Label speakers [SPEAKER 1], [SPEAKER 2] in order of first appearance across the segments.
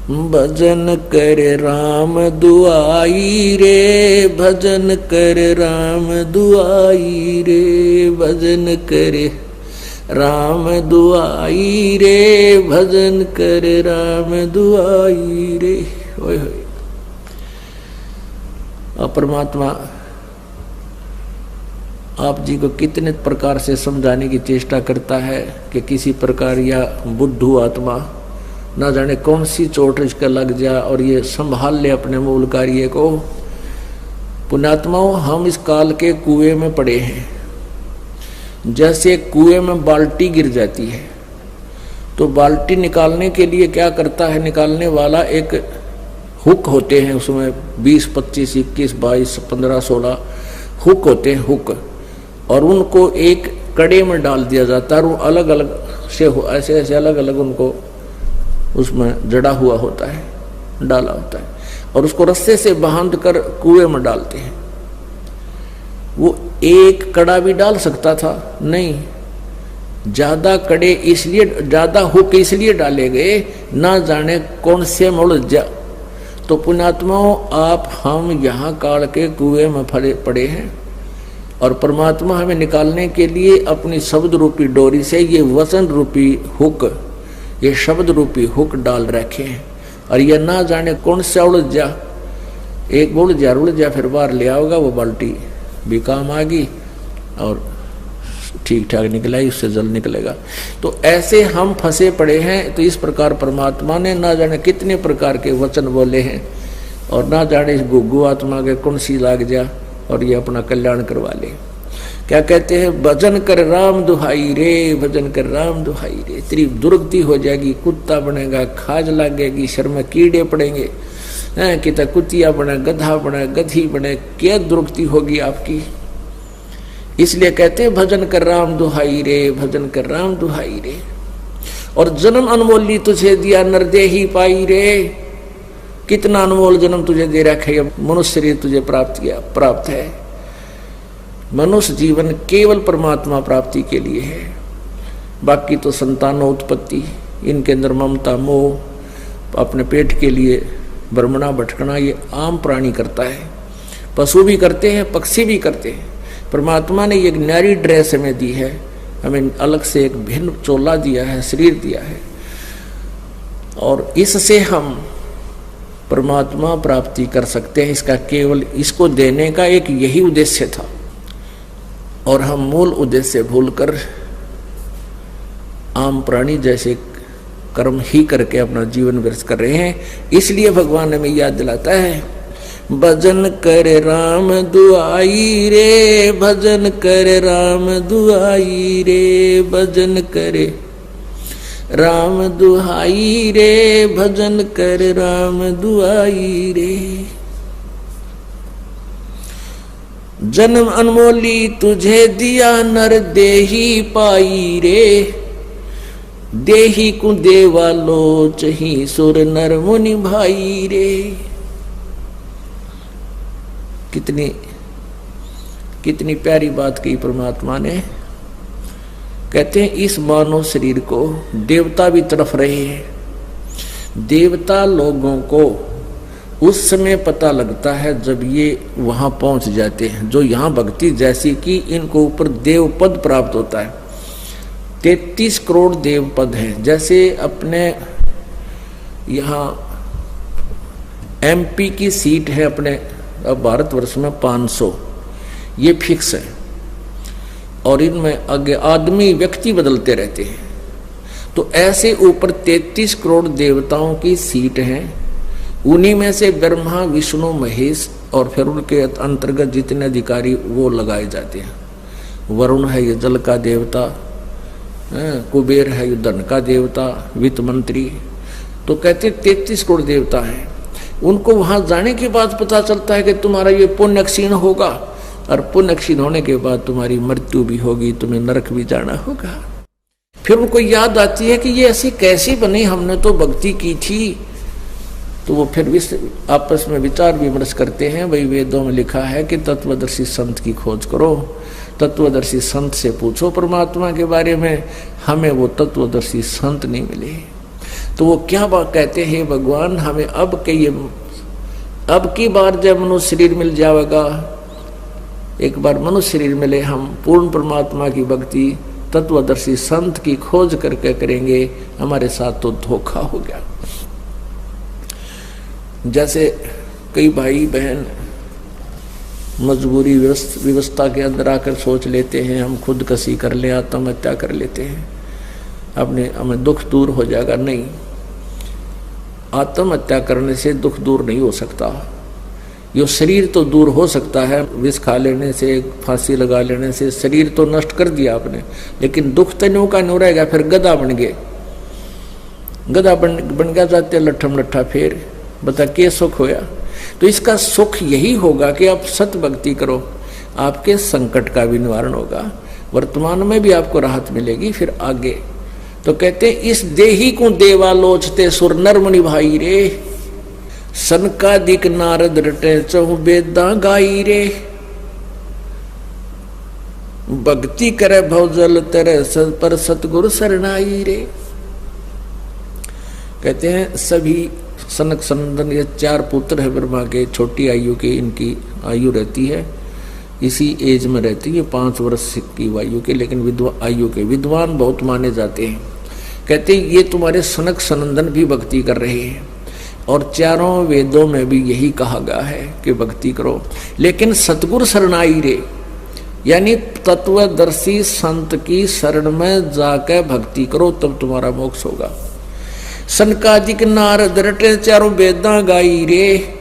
[SPEAKER 1] भजन कर राम दुआई रे, भजन कर राम दुआई रे, भजन करे राम दुआई रे, भजन कर राम दुआई रे। ओए होए। और परमात्मा आप जी को कितने प्रकार से समझाने की चेष्टा करता है कि किसी प्रकार या बुद्धू आत्मा ना जाने कौन सी चोट इसका लग जा और ये संभाल ले अपने मूल कार्य को। पुण्यात्माओं, हम इस काल के कुएं में पड़े हैं। जैसे कुएं में बाल्टी गिर जाती है तो बाल्टी निकालने के लिए क्या करता है निकालने वाला, एक हुक होते हैं उसमें 20, 25, 21, 22, 15, 16 हुक होते हैं, हुक, और उनको एक कड़े में डाल दिया जाता है और अलग अलग से ऐसे ऐसे अलग अलग उनको उसमें जड़ा हुआ होता है, डाला होता है, और उसको रस्से से बांध कर कुएं में डालते हैं। वो एक कड़ा भी डाल सकता था, नहीं, ज्यादा कड़े इसलिए, ज्यादा हुक इसलिए डाले गए ना जाने कौन से में उलझ जा। तो पुण्यात्माओं, आप हम यहाँ काल के कुएं में पड़े हैं और परमात्मा हमें निकालने के लिए अपनी शब्द रूपी डोरी से ये वचन रूपी हुक, ये शब्द रूपी हुक डाल रखे हैं। और ये ना जाने कौन सा उलझ जा, एक उलझ जा फिर बाहर ले आओगा, वो बाल्टी भी काम आ गई और ठीक ठाक निकला ही, उससे जल निकलेगा। तो ऐसे हम फंसे पड़े हैं। तो इस प्रकार परमात्मा ने ना जाने कितने प्रकार के वचन बोले हैं और ना जाने इस गुग्गू आत्मा के कौन सी लाग जा और ये अपना कल्याण करवा ले। क्या कहते हैं, भजन कर राम दुहाई रे, भजन कर राम दुहाई रे। तेरी दुर्गति हो जाएगी, कुत्ता बनेगा, खाज लगेगी, शर में कीड़े पड़ेंगे, कितना कुतिया बने, गधा बने, गधी बने, क्या दुर्गति होगी आपकी। इसलिए कहते हैं भजन कर राम दुहाई रे, भजन कर राम दुहाई रे। और जन्म अनमोली तुझे दिया नरदेही पाई रे, कितना अनमोल जन्म तुझे दे रखा है, मनुष्य शरीर तुझे प्राप्त है। मनुष्य जीवन केवल परमात्मा प्राप्ति के लिए है। बाकी तो संतानोत्पत्ति, इनके अंदर ममता, मोह, अपने पेट के लिए भ्रमणा भटकना, ये आम प्राणी करता है। पशु भी करते हैं, पक्षी भी करते हैं। परमात्मा ने एक न्यारी ड्रेस हमें दी है, हमें अलग से एक भिन्न चोला दिया है, शरीर दिया है, और इससे हम परमात्मा प्राप्ति कर सकते हैं। इसका केवल इसको देने का एक यही उद्देश्य था और हम मूल उद्देश्य भूलकर आम प्राणी जैसे कर्म ही करके अपना जीवन व्यर्थ कर रहे हैं। इसलिए भगवान हमें याद दिलाता है, भजन कर राम दुआई रे, भजन कर राम दुआई रे, भजन करे राम दुहाई रे, भजन कर राम दुआई रे। जन्म अनमोली तुझे दिया नर देही पाई रे, देही को देवा लोचही सुर नर मुनि भाई रे। कितनी प्यारी बात कही परमात्मा ने। कहते हैं इस मानव शरीर को देवता भी तड़फ रहे हैं। देवता लोगों को उस समय पता लगता है जब ये वहां पहुंच जाते हैं, जो यहाँ भक्ति जैसी कि इनको ऊपर देव पद प्राप्त होता है। 33 करोड़ देव पद हैं। जैसे अपने यहाँ MP की सीट है अपने भारतवर्ष में 500, ये फिक्स है, और इनमें आगे आदमी व्यक्ति बदलते रहते हैं। तो ऐसे ऊपर 33 करोड़ देवताओं की सीट है। उन्हीं में से ब्रह्मा, विष्णु, महेश और फिर उनके अंतर्गत जितने अधिकारी वो लगाए जाते हैं। वरुण है ये जल का देवता, कुबेर है ये धन का देवता, वित्त मंत्री। तो कहते 33 करोड़ देवता हैं। उनको वहां जाने के बाद पता चलता है कि तुम्हारा ये पुण्य क्षीण होगा, और पुण्य क्षीण होने के बाद तुम्हारी मृत्यु भी होगी, तुम्हें नरक भी जाना होगा। फिर उनको याद आती है कि ये ऐसी कैसी बनी, हमने तो भक्ति की थी। तो वो फिर आपस में विचार विमर्श करते हैं। भाई वेदों में लिखा है कि तत्वदर्शी संत की खोज करो, तत्वदर्शी संत से पूछो परमात्मा के बारे में। हमें वो तत्वदर्शी संत नहीं मिले। तो वो क्या बात कहते हैं, भगवान हमें अब की बार जब मनुष्य शरीर मिल जाएगा, एक बार मनुष्य शरीर मिले, हम पूर्ण परमात्मा की भक्ति तत्वदर्शी संत की खोज करके करेंगे, हमारे साथ तो धोखा हो गया। जैसे कई भाई बहन मजबूरी व्यवस्था के अंदर आकर सोच लेते हैं हम खुदकशी कर ले, आत्महत्या कर लेते हैं, हमें दुख दूर हो जाएगा। नहीं, आत्महत्या करने से दुख दूर नहीं हो सकता। यो शरीर तो दूर हो सकता है, विष खा लेने से, फांसी लगा लेने से शरीर तो नष्ट कर दिया आपने, लेकिन दुख तनों का नहीं रहेगा। फिर गधा बन गए, गधा बन गया जाते लट्ठम लट्ठा, फिर बता के सुख होया। तो इसका सुख यही होगा कि आप सत भक्ति करो, आपके संकट का भी निवारण होगा, वर्तमान में भी आपको राहत मिलेगी, फिर आगे। तो कहते इस देही को देवालोचते सुर नर मुनि भाई रे, सनकादिक नारद रटे चहु बेदा गाई रे, भक्ति करे भवजल तेरे पर सतगुरु शरणाई रे। कहते हैं सभी सनक सनंदन, ये 4 पुत्र है ब्रह्मा के, छोटी आयु के इनकी आयु रहती है, इसी एज में रहती है 5 वर्ष की आयु के, लेकिन आयु के विद्वान बहुत माने जाते हैं। कहते हैं ये तुम्हारे सनक सनंदन भी भक्ति कर रहे हैं, और 4 वेदों में भी यही कहा गया है कि भक्ति करो, लेकिन सतगुरु शरणाई रे, यानी तत्वदर्शी संत की शरण में जाकर भक्ति करो, तब तुम्हारा मोक्ष होगा। सनकादिक नारद रटे 4 वेदा गाई रे,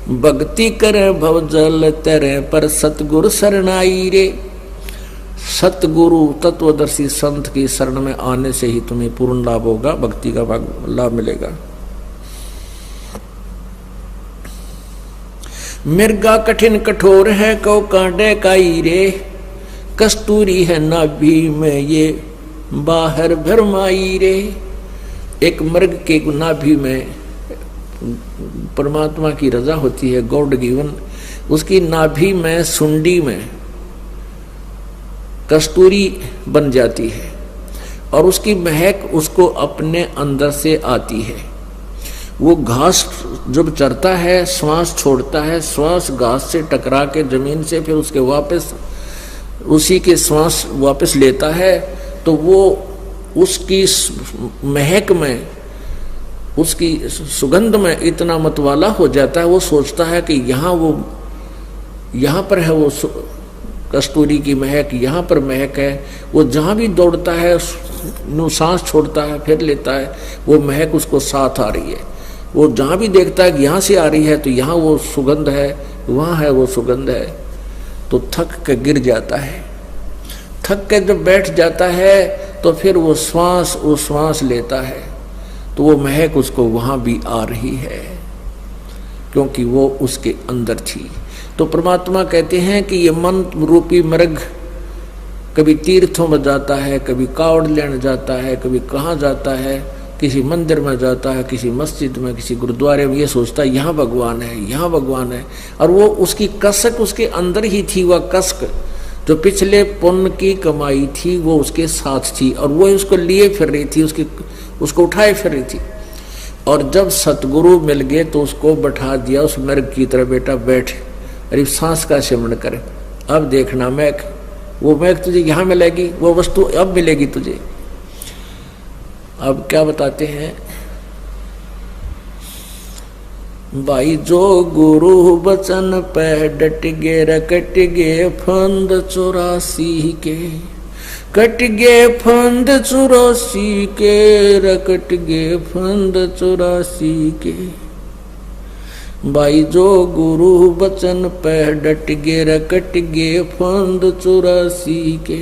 [SPEAKER 1] भक्ति करे भवजल तेरे पर सतगुरु शरणाई रे। सतगुरु तत्वदर्शी संत की शरण में आने से ही तुम्हें पूर्ण लाभ होगा, भक्ति का लाभ मिलेगा। मिर्गा कठिन कठोर है कौ कांटे काई रे, कस्तूरी है नाभि में ये बाहर भरमाई रे। एक मृग के नाभि में परमात्मा की रजा होती है, गॉड गिवन, उसकी नाभि में सुंडी में कस्तूरी बन जाती है, और उसकी महक उसको अपने अंदर से आती है। वो घास जब चरता है, श्वास छोड़ता है, श्वास घास से टकरा के जमीन से फिर उसके वापस उसी के श्वास वापस लेता है, तो वो उसकी महक में, उसकी सुगंध में इतना मतवाला हो जाता है, वो सोचता है कि यहाँ पर है वो कस्तूरी की महक, यहाँ पर महक है। वो जहाँ भी दौड़ता है, सांस छोड़ता है, फिर लेता है, वो महक उसको साथ आ रही है। वो जहाँ भी देखता है कि यहाँ से आ रही है, तो यहाँ वो सुगंध है, वहाँ है वो सुगंध है, तो थक के गिर जाता है। थक के जब बैठ जाता है, तो फिर वो श्वास लेता है, तो वो महक उसको वहाँ भी आ रही है, क्योंकि वो उसके अंदर थी। तो परमात्मा कहते हैं कि ये मन रूपी मृग कभी तीर्थों में जाता है, कभी कावड़ लेने जाता है, कभी कहाँ जाता है, किसी मंदिर में जाता है, किसी मस्जिद में, किसी गुरुद्वारे में, ये सोचता है यहाँ भगवान है, यहाँ भगवान है। और वो उसकी कसक उसके अंदर ही थी, वह कसक जो पिछले पुण्य की कमाई थी वो उसके साथ थी, और वो उसको लिए फिर रही थी, उसको उठाए फिर रही थी। और जब सतगुरु मिल गए तो उसको बैठा दिया उस मृग की तरह, बेटा बैठ, अरे सांस का सिमरण करे, अब देखना वो महक तुझे यहाँ मिलेगी, वो वस्तु अब मिलेगी तुझे। अब क्या बताते हैं भाई, जो गुरु बचन पे डट गे रकट गे फंद 84 के, कट गे फंद 84 के, रकट गे फंद 84 के। भाई जो गुरु बचन पे डट गे रकट गे फंद 84 के,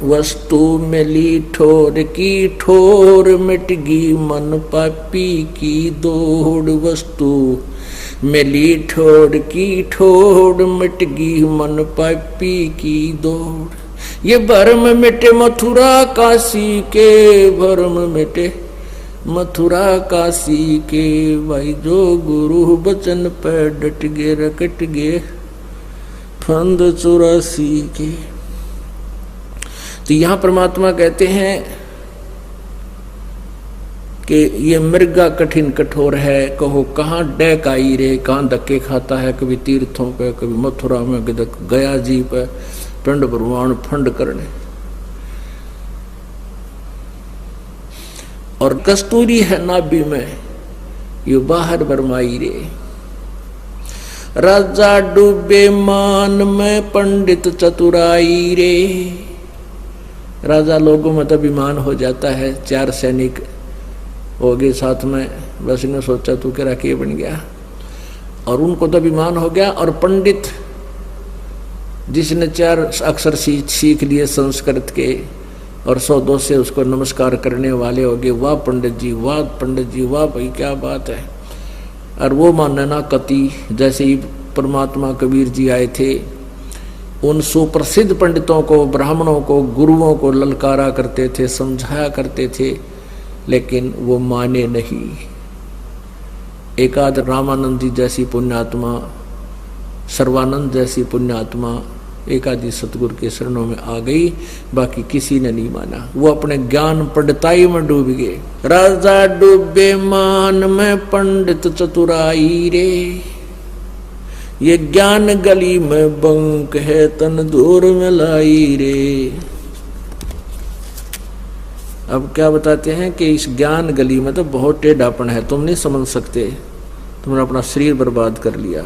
[SPEAKER 1] वस्तु मिली ठोर की ठोर, मिटगी मन पापी की दौड़। वस्तु मिली ठोर की ठोर, मिटगी मन पापी की दौड़। ये भरम मिटे मथुरा काशी के, भरम मिटे मथुरा काशी के। भाई जो गुरु बचन पे डट गे रकट गे फंद 84 के। तो यहां परमात्मा कहते हैं कि ये मृगा कठिन कठोर है, कहो कहाँ डैक आई रे, कहाँ धक्के खाता है, कभी तीर्थों पे, कभी मथुरा में, कभी गया जी पे, पिंड भगवान फंड करने। और कस्तूरी है नाभि में, ये बाहर बरमाई रे। राजा डूबे मान में, पंडित चतुराई रे। राजा लोगों में तो अभिमान हो जाता है, 4 सैनिक हो गए साथ में, बस इन्हें सोचा तू क्या राखी बन गया, और उनको तो अभिमान हो गया। और पंडित जिसने 4 अक्षर सीख लिए संस्कृत के और 100-200 से उसको नमस्कार करने वाले हो गए, वाह पंडित जी, वाह पंडित जी, वाह भाई क्या बात है। और वो मानना कति, जैसे ही परमात्मा कबीर जी आए थे, उन सुप्रसिद्ध पंडितों को, ब्राह्मणों को, गुरुओं को ललकारा करते थे, समझाया करते थे, लेकिन वो माने नहीं। एकाध रामानंद जी जैसी पुण्यात्मा, सर्वानंद जैसी पुण्यात्मा एकाधी सतगुरु के शरणों में आ गई, बाकी किसी ने नहीं माना। वो अपने ज्ञान पंडिताई में डूब गए। राजा डूबे मान में, पंडित चतुराई रे। ये ज्ञान गली में बंक है, तन दूर में लाई रे। अब क्या बताते हैं कि इस ज्ञान गली में तो बहुत टेढ़ापन है, तुम नहीं समझ सकते, तुमने अपना शरीर बर्बाद कर लिया।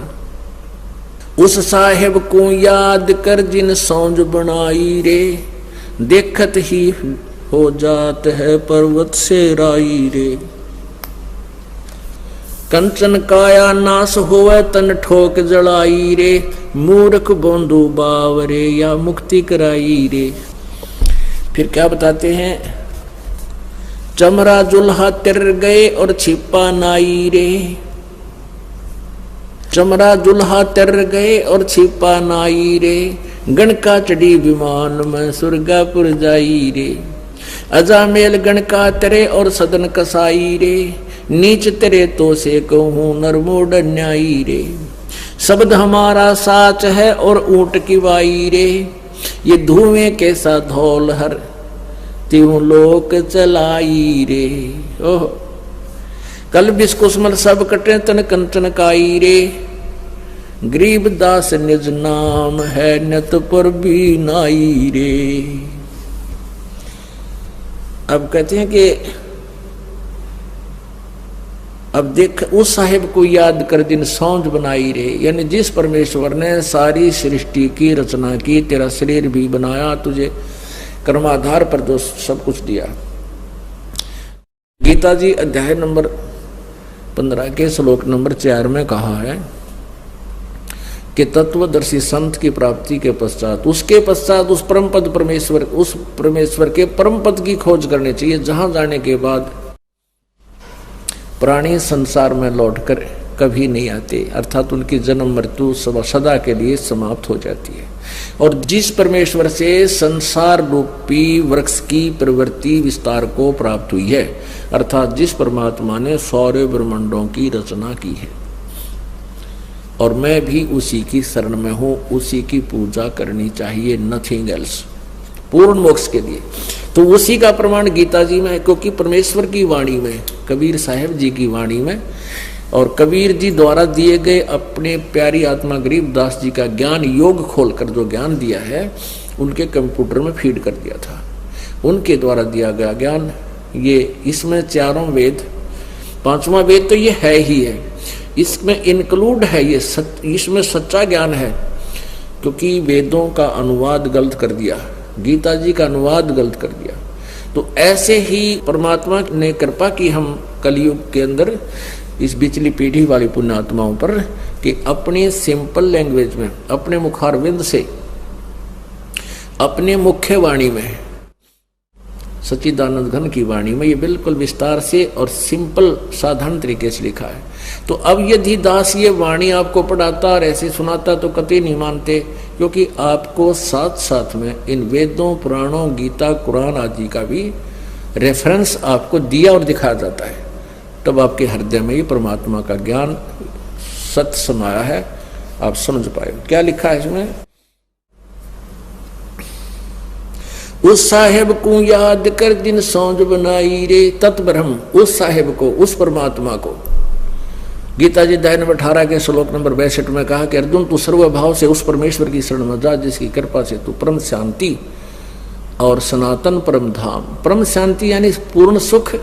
[SPEAKER 1] उस साहेब को याद कर जिन सौंज बनाई रे, देखत ही हो जात है पर्वत से राई रे। कंचन काया नाश होवे, तन ठोक जड़ाई रे। मूर्ख बोंदू बावरे, या मुक्ति कराई रे। फिर क्या बताते हैं, चमरा जुल्हा तिर गए और छिपा नाई रे। चमरा जुल्हा तिर गए और छिपा नाई रे। गणका चढ़ी विमान में, सुरगापुर जाई रे। अजामेल गणका तेरे और सदन कसाई रे। नीच तेरे तो से कहूँ नरमोड न्यायी रे। शब्द हमारा साच है और ऊंट की वाई रे। ये धुएं कैसा धौल हर, त्यों लोक चलाई रे। ओह, कल बिस्कुस्मल सब कटे, तन कंचन काई रे। गरीब दास निज नाम है, नत पर भी नाई रे। अब कहते हैं कि अब देख, उस साहिब को याद कर दिन सौंज बनाई रे, यानी जिस परमेश्वर ने सारी सृष्टि की रचना की, तेरा शरीर भी बनाया, तुझे कर्माधार पर जो सब कुछ दिया। गीता जी अध्याय नंबर 15 के श्लोक नंबर 4 में कहा है कि तत्वदर्शी संत की प्राप्ति के पश्चात, उसके पश्चात उस परम पद परमेश्वर, उस परमेश्वर के परम पद की खोज करनी चाहिए, जहां जाने के बाद प्राणी संसार में लौटकर कभी नहीं आते, अर्थात उनकी जन्म मृत्यु सदा के लिए समाप्त हो जाती है। और जिस परमेश्वर से संसार रूपी वृक्ष की प्रवृत्ति विस्तार को प्राप्त हुई है, अर्थात जिस परमात्मा ने सौर्य ब्रह्मांडों की रचना की है, और मैं भी उसी की शरण में हूं, उसी की पूजा करनी चाहिए, नथिंग एल्स, पूर्ण मोक्ष के लिए। तो उसी का प्रमाण गीता जी में है, क्योंकि परमेश्वर की वाणी में, कबीर साहब जी की वाणी में, और कबीर जी द्वारा दिए गए अपने प्यारी आत्मा गरीबदास जी का ज्ञान योग खोलकर जो ज्ञान दिया है, उनके कंप्यूटर में फीड कर दिया था। उनके द्वारा दिया गया ज्ञान, ये इसमें 4 वेद, 5वां वेद तो ये है ही है, इसमें इंक्लूड है, ये इसमें सच्चा ज्ञान है। क्योंकि वेदों का अनुवाद गलत कर दिया, गीता जी का अनुवाद गलत कर दिया, तो ऐसे ही परमात्मा ने कृपा की हम कलयुग के अंदर इस बिचली पीढ़ी वाली पुण्यात्माओं पर, कि अपनी सिंपल लैंग्वेज में, अपने मुखारविंद से, अपने मुख्य वाणी में, सच्चिदानंद घन की वाणी में, ये बिल्कुल विस्तार से और सिंपल साधारण तरीके से लिखा है। तो अब यदि दास ये वाणी आपको पढ़ाता और ऐसे सुनाता तो कतई नहीं मानते, क्योंकि आपको साथ साथ में इन वेदों, पुराणों, गीता, कुरान आदि का भी रेफरेंस आपको दिया और दिखाया जाता है। तब आपके हृदय में ये परमात्मा का ज्ञान सत्य समाया है, आप समझ पाए। क्या लिखा है इसमें, उस साहेब को याद कर जिन सौंज बनाई रे, तत्ब्रह्म, उस साहेब को, उस परमात्मा को। गीता जी अध्याय नंबर 18 के श्लोक नंबर 62 में कहा कि अर्जुन तू सर्वभाव से उस परमेश्वर की शरण में जा जिसकी कृपा से तू परम शांति और सनातन परम धाम, परम शांति यानी पूर्ण सुख,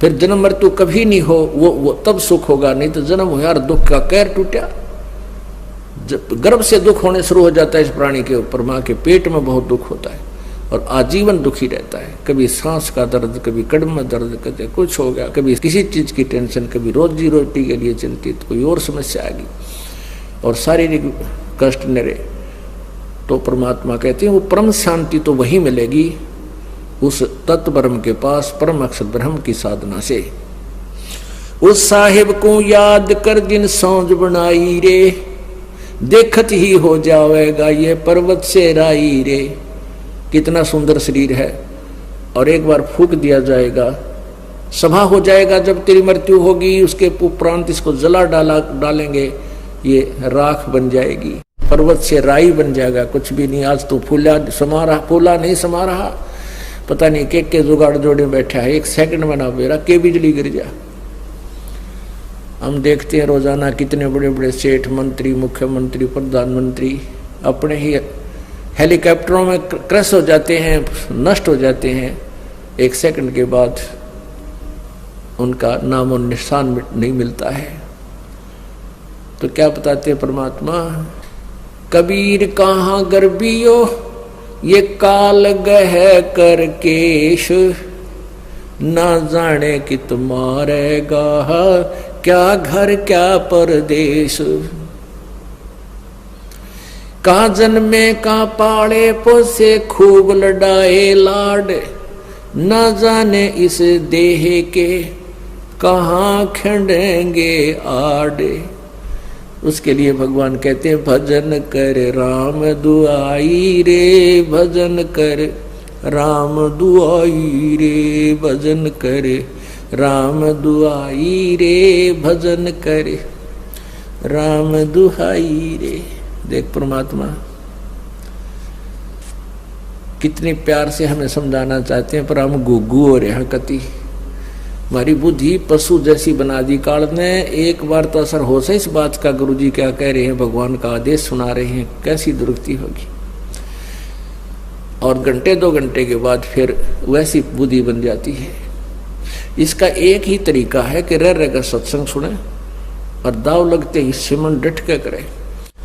[SPEAKER 1] फिर जन्म मृत्यु कभी नहीं हो, वो तब सुख होगा, नहीं तो जन्म हो यार दुख का कैर टूटा। जब गर्भ से दुख होने शुरू हो जाता है इस प्राणी के ऊपर, माँ के पेट में बहुत दुख होता है और आजीवन दुखी रहता है। कभी सांस का दर्द, कभी कड़म में दर्द, कभी कुछ हो गया, कभी किसी चीज की टेंशन, कभी रोजी रोटी के लिए चिंतित, कोई और समस्या आ गई और शारीरिक कष्ट निरे। तो परमात्मा कहते हैं वो परम शांति तो वही मिलेगी उस तत्व ब्रह्म के पास, परम अक्षर ब्रह्म की साधना से। उस साहिब को याद कर जिन सौंज बनाई रे, देखत ही हो जाएगा ये पर्वत से राई रे। कितना सुंदर शरीर है, और एक बार फूक दिया जाएगा, सभा हो जाएगा। जब तेरी मृत्यु होगी उसके उपरांत इसको जला डालेंगे, ये राख बन जाएगी, पर्वत से राई बन जाएगा, कुछ भी नहीं। आज तो फूला समा रहा, फूला नहीं समा रहा, पता नहीं के जुगाड़ जोड़े बैठा है, एक सेकंड में ना बेरा के बिजली गिर जा। हम देखते हैं रोजाना कितने बड़े बड़े सेठ, मंत्री, मुख्यमंत्री, प्रधानमंत्री अपने ही हेलीकॉप्टरों में क्रैश हो जाते हैं, नष्ट हो जाते हैं, एक सेकंड के बाद उनका नामो निशान नहीं मिलता है। तो क्या बताते परमात्मा, कबीर कहाँ गर्बियो ये काल गह कर केश, ना जाने कि तुम्हारेगा क्या घर क्या परदेश। कहाँ जन्मे कहाँ पाले पोसे खूब लड़ाए लाड, न जाने इस देह के कहाँ खंडेंगे आड़े। उसके लिए भगवान कहते हैं भजन कर राम दुआई रे, भजन कर राम दुआई रे, भजन कर राम दुआई रे, भजन कर राम दुहाई रे। देख परमात्मा कितने प्यार से हमें समझाना चाहते हैं, पर हम गुग्गू हो रहे हैं कति। हमारी बुद्धि पशु जैसी बना दी काल ने। एक बार तो असर हो से इस बात का, गुरुजी क्या कह रहे हैं, भगवान का आदेश सुना रहे हैं, कैसी दुरुक्ति होगी। और घंटे 2 घंटे के बाद फिर वैसी बुद्धि बन जाती है। इसका एक ही तरीका है कि रह रहकर सत्संग सुने और दाव लगते ही सिमन डट के करे।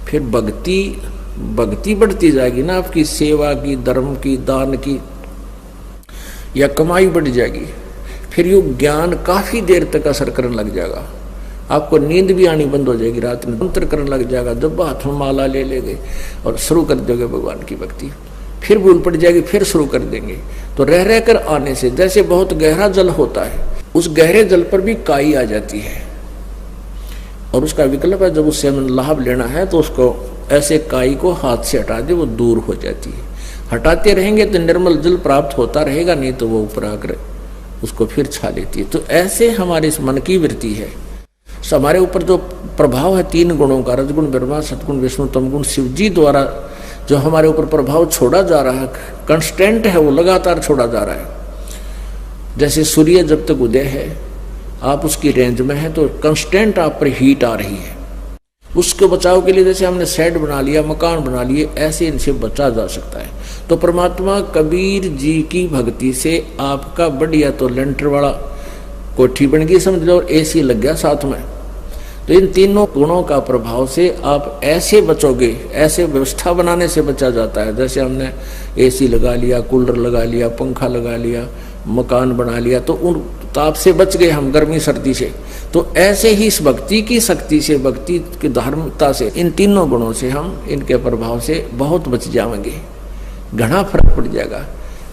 [SPEAKER 1] फिर भक्ति बढ़ती जाएगी ना, आपकी सेवा की, धर्म की, दान की, या कमाई बढ़ जाएगी। फिर यू ज्ञान काफी देर तक असर करने लग जाएगा। आपको नींद भी आनी बंद हो जाएगी, रात में मंत्र करने लग जाएगा, जब हाथ में माला ले लेंगे और शुरू कर दोगे भगवान की भक्ति। फिर भूल पड़ जाएगी, फिर शुरू कर देंगे। तो रह रहकर आने से, जैसे बहुत गहरा जल होता है, उस गहरे जल पर भी काई आ जाती है और उसका विकल्प है, जब उससे हमें लाभ लेना है तो उसको ऐसे काई को हाथ से हटा दे, वो दूर हो जाती है। हटाते रहेंगे तो निर्मल जल प्राप्त होता रहेगा, नहीं तो वो ऊपर आकर उसको फिर छा लेती है। तो ऐसे हमारे इस मन की वृत्ति है। हमारे ऊपर जो प्रभाव है 3 गुणों का, रजगुण ब्रह्मा, सतगुण विष्णु, तमगुण शिव जी द्वारा जो हमारे ऊपर प्रभाव छोड़ा जा रहा है, कंस्टेंट है, वो लगातार छोड़ा जा रहा है। जैसे सूर्य जब तक उदय है, आप उसकी रेंज में है तो कंस्टेंट आप पर हीट आ रही है। उसके बचाव के लिए जैसे हमने शेड बना लिया, मकान बना लिए, ऐसे इनसे बचा जा सकता है। तो परमात्मा कबीर जी की भक्ति से आपका बढ़िया तो लेंटर वाला कोठी बन गई समझ लो, और एसी लग गया साथ में। तो इन तीनों गुणों का प्रभाव से आप ऐसे बचोगे, ऐसे व्यवस्था बनाने से बचा जाता है। जैसे हमने एसी लगा लिया, कूलर लगा लिया, पंखा लगा लिया, मकान बना लिया, तो उन ताप से बच गए हम, गर्मी सर्दी से। तो ऐसे ही इस भक्ति की शक्ति से, भक्ति की धार्मिकता से, इन तीनों गुणों से हम, इनके प्रभाव से बहुत बच जाएंगे, घना फर्क पड़ जाएगा।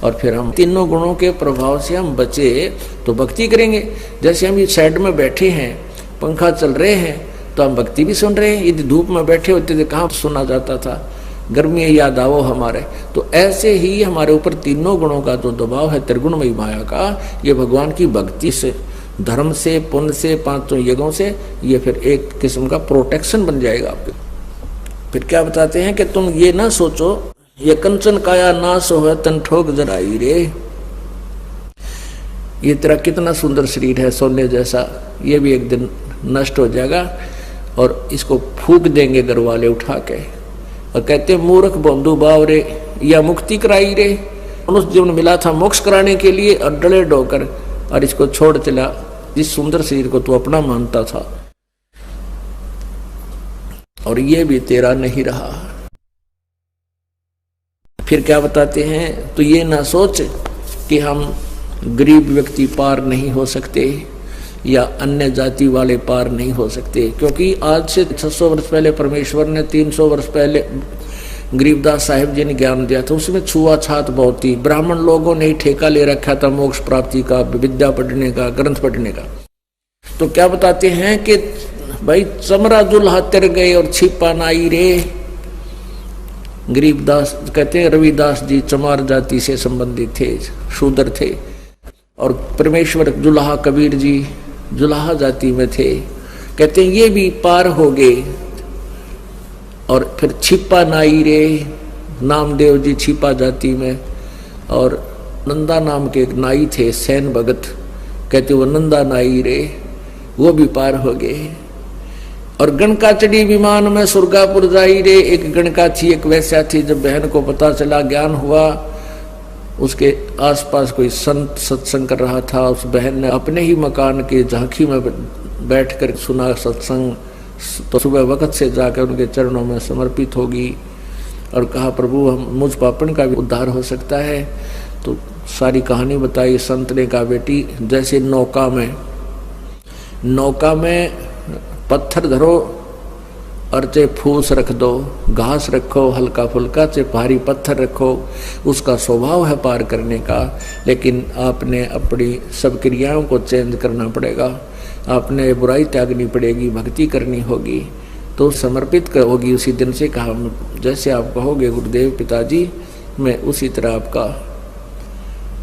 [SPEAKER 1] और फिर हम तीनों गुणों के प्रभाव से हम बचे तो भक्ति करेंगे। जैसे हम इस साइड में बैठे हैं, पंखा चल रहे हैं, तो हम भक्ति भी सुन रहे हैं। यदि धूप में बैठे होते थे कहाँ सुना जाता था, गर्मी याद आओ हमारे। तो ऐसे ही हमारे ऊपर तीनों गुणों का जो दबाव है, त्रिगुणमयी माया का, ये भगवान की भक्ति से, धर्म से, पुण्य से, 5 यज्ञों से, ये फिर एक किस्म का प्रोटेक्शन बन जाएगा आपके। फिर क्या बताते हैं कि तुम ये ना सोचो ये कंचन काया नाश हो तन ठोक जराई रे। ये तेरा कितना सुंदर शरीर है सोने जैसा, ये भी एक दिन नष्ट हो जाएगा और इसको फूक देंगे घर वाले उठा के। और कहते मूर्ख बंधु भाव रे, या मुक्ति कराई रे। मनुष्य जीवन मिला था मोक्ष कराने के लिए और डले डोकर, और इसको छोड़ चला जिस सुंदर शरीर को तू अपना मानता था, और ये भी तेरा नहीं रहा। फिर क्या बताते हैं, तो ये ना सोच कि हम गरीब व्यक्ति पार नहीं हो सकते या अन्य जाति वाले पार नहीं हो सकते, क्योंकि आज से 600 वर्ष पहले परमेश्वर ने 300 वर्ष पहले गरीबदास साहिब जी ने ज्ञान दिया था, उसमें छुआछात बहुत थी। ब्राह्मण लोगों ने ही ठेका ले रखा था मोक्ष प्राप्ति का, विद्या पढ़ने का, ग्रंथ पढ़ने का। तो क्या बताते हैं कि भाई चमरा जुल्हा तिर गए और छिपा नाई रे। गरीबदास कहते हैं रविदास जी चमार जाति से संबंधित थे, शूद्र थे, और परमेश्वर जुल्हा कबीर जी जुल्हा जाति में थे। कहते हैं ये भी पार हो गए। और फिर छिपा नाई रे, नामदेव जी छिपा जाति में, और नंदा नाम के एक नाई थे सैन भगत, कहते वो नंदा नाई रे, वो भी पार हो गए। और गणका चढ़ी विमान में सुरगापुर जाई रे। एक गणका थी, एक वैश्या थी। जब बहन को पता चला, ज्ञान हुआ, उसके आसपास कोई संत सत्संग कर रहा था, उस बहन ने अपने ही मकान के झांकी में बैठकर सुना सत्संग। तो सुबह वक्त से जाकर उनके चरणों में समर्पित होगी और कहा प्रभु हम मुझ पापन का भी उद्धार हो सकता है। तो सारी कहानी बताई। संत ने कहा बेटी जैसे नौका में पत्थर धरो और चाहे फूस रख दो, घास रखो हल्का फुल्का, चाहे भारी पत्थर रखो, उसका स्वभाव है पार करने का। लेकिन आपने अपनी सब क्रियाओं को चेंज करना पड़ेगा, आपने बुराई त्यागनी पड़ेगी, भक्ति करनी होगी, तो समर्पित होगी उसी दिन से। कहा जैसे आप कहोगे गुरुदेव पिताजी, मैं उसी तरह आपका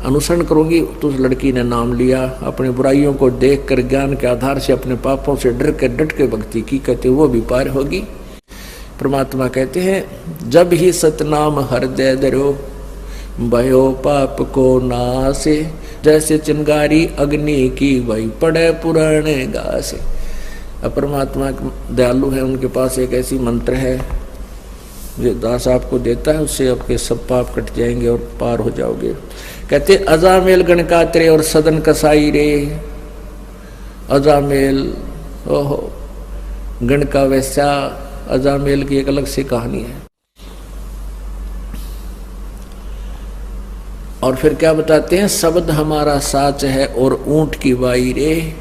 [SPEAKER 1] अनुसरण करूंगी। तो उस लड़की ने नाम लिया, अपनी बुराइयों को देखकर ज्ञान के आधार से अपने पापों से डट के भक्ति की। कहते वो भी पार होगी। परमात्मा कहते हैं जब ही सतनाम हृदय धरो भयो पाप को नासे, जैसे चिंगारी अग्नि की वही पड़े पुराने घासे। अब परमात्मा दयालु है, उनके पास एक ऐसी मंत्र है जो दास आपको देता है, उससे आपके सब पाप कट जाएंगे और पार हो जाओगे। कहते अजामेल गणकात्रे और सदन कसाई रे। अजामेल ओहो गणका वैसा, अजामेल की एक अलग सी कहानी है। और फिर क्या बताते हैं, शब्द हमारा साच है और ऊंट की बाई रे,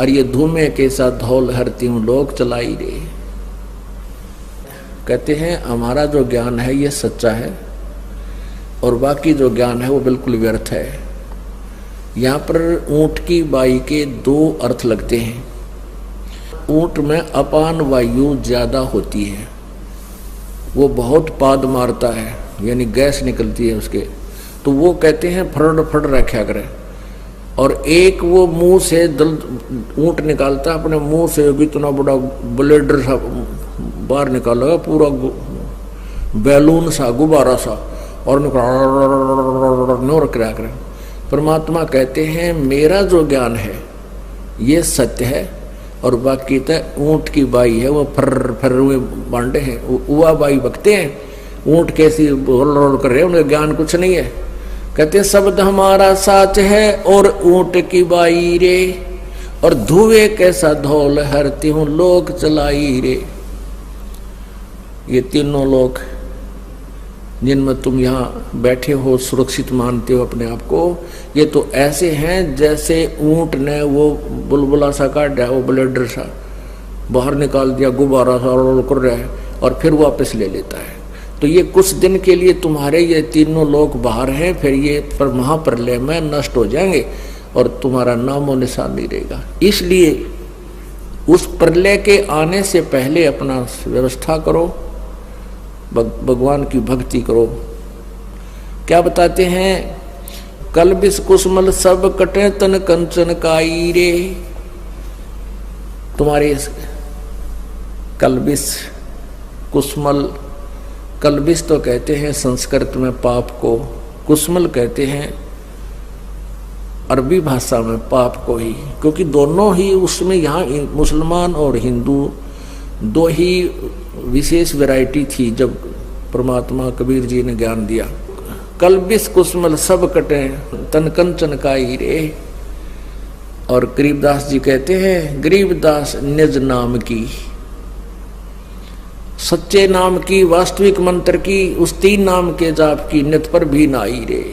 [SPEAKER 1] और ये धूमे के साथ धौल हरती हूं लोग चलाई रे। कहते हैं हमारा जो ज्ञान है ये सच्चा है और बाकी जो ज्ञान है वो बिल्कुल व्यर्थ है। यहाँ पर ऊंट की बाई के दो अर्थ लगते हैं। ऊंट में अपान वायु ज्यादा होती है, वो बहुत पाद मारता है, यानी गैस निकलती है उसके, तो वो कहते हैं फड़ रखा करे। और एक वो मुंह से ऊंट निकालता है अपने मुंह से, इतना बड़ा ब्लेडर सा बाहर निकालेगा, पूरा बैलून सा गुब्बारा सा, और नो रख रहा करे। परमात्मा कहते हैं मेरा जो ज्ञान है ये सत्य है और बाकी तो ऊंट की बाई है, वो फर हुए बांडे हैं, उवा बाई बकते हैं। ऊंट कैसी रोल कर रहे हैं, उनका ज्ञान कुछ नहीं है। कहते शब्द हमारा साच है और ऊंट की बाई रे, और धुएं कैसा धौल हरती हूँ लोग चलाई रे। ये तीनों लोग जिनमें तुम यहाँ बैठे हो, सुरक्षित मानते हो अपने आप को, ये तो ऐसे हैं जैसे ऊंट ने वो बुलबुला सा काट दिया, वो ब्लेडर सा बाहर निकाल दिया, गुब्बारा सा रोल कर रहा है और फिर वापस ले लेता है। तो ये कुछ दिन के लिए तुम्हारे ये तीनों लोग बाहर हैं, फिर ये पर महाप्रलय में नष्ट हो जाएंगे और तुम्हारा नामो निशान नहीं रहेगा। इसलिए उस प्रलय के आने से पहले अपना व्यवस्था करो, भगवान की भक्ति करो। क्या बताते हैं, कलबिस कुसमल सब कटे तन कंचन काई रे। तुम्हारे कलबिस कुसमल कल्बिस तो कहते हैं संस्कृत में पाप को, कुस्मल कहते हैं अरबी भाषा में पाप को ही, क्योंकि दोनों ही उसमें यहाँ मुसलमान और हिंदू दो ही विशेष वैरायटी थी जब परमात्मा कबीर जी ने ज्ञान दिया। कल्बिस कुस्मल सब कटे तन कंचन का ही रे। और गरीबदास जी कहते हैं गरीबदास निज नाम की, सच्चे नाम की, वास्तविक मंत्र की, उस तीन नाम के जाप की नित पर भी ना आई रे।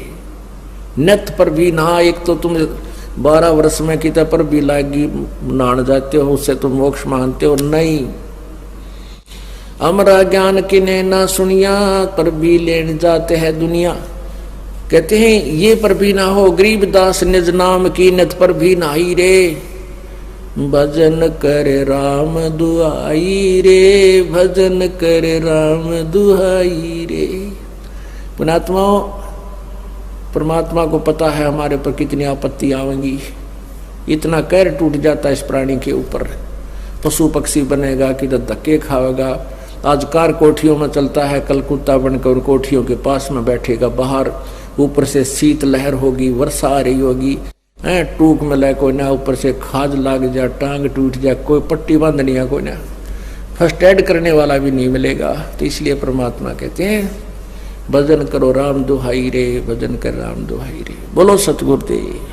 [SPEAKER 1] नित पर भी ना, एक तो तुम 12 वर्ष में कितने पर भी लागी नहान जाते हो, उससे तुम मोक्ष मानते हो नहीं। अमरा ज्ञान किने ना सुनिया पर भी लेन जाते हैं दुनिया। कहते हैं ये पर भी ना हो, गरीबदास निज नाम की नित पर भी ना आई रे। भजन करे राम दुहाई रे, भजन करे राम दुहाई रे। पुणात्माओं, परमात्मा को पता है हमारे पर कितनी आपत्ति आवेंगी, इतना कहर टूट जाता है इस प्राणी के ऊपर। पशु पक्षी बनेगा कि धक्के खाएगा। आज कार कोठियों में चलता है, कल कुत्ता बनकर कोठियों के पास में बैठेगा। बाहर ऊपर से शीत लहर होगी, वर्षा आ रही होगी, टूक में ले कोई ना, ऊपर से खाज लाग जाए, टांग टूट जाए, कोई पट्टी बांधनी है कोई ना, फर्स्ट एड करने वाला भी नहीं मिलेगा। तो इसलिए परमात्मा कहते हैं भजन करो राम दुहाई रे, भजन कर राम दुहाई रे। बोलो सतगुरुदेव।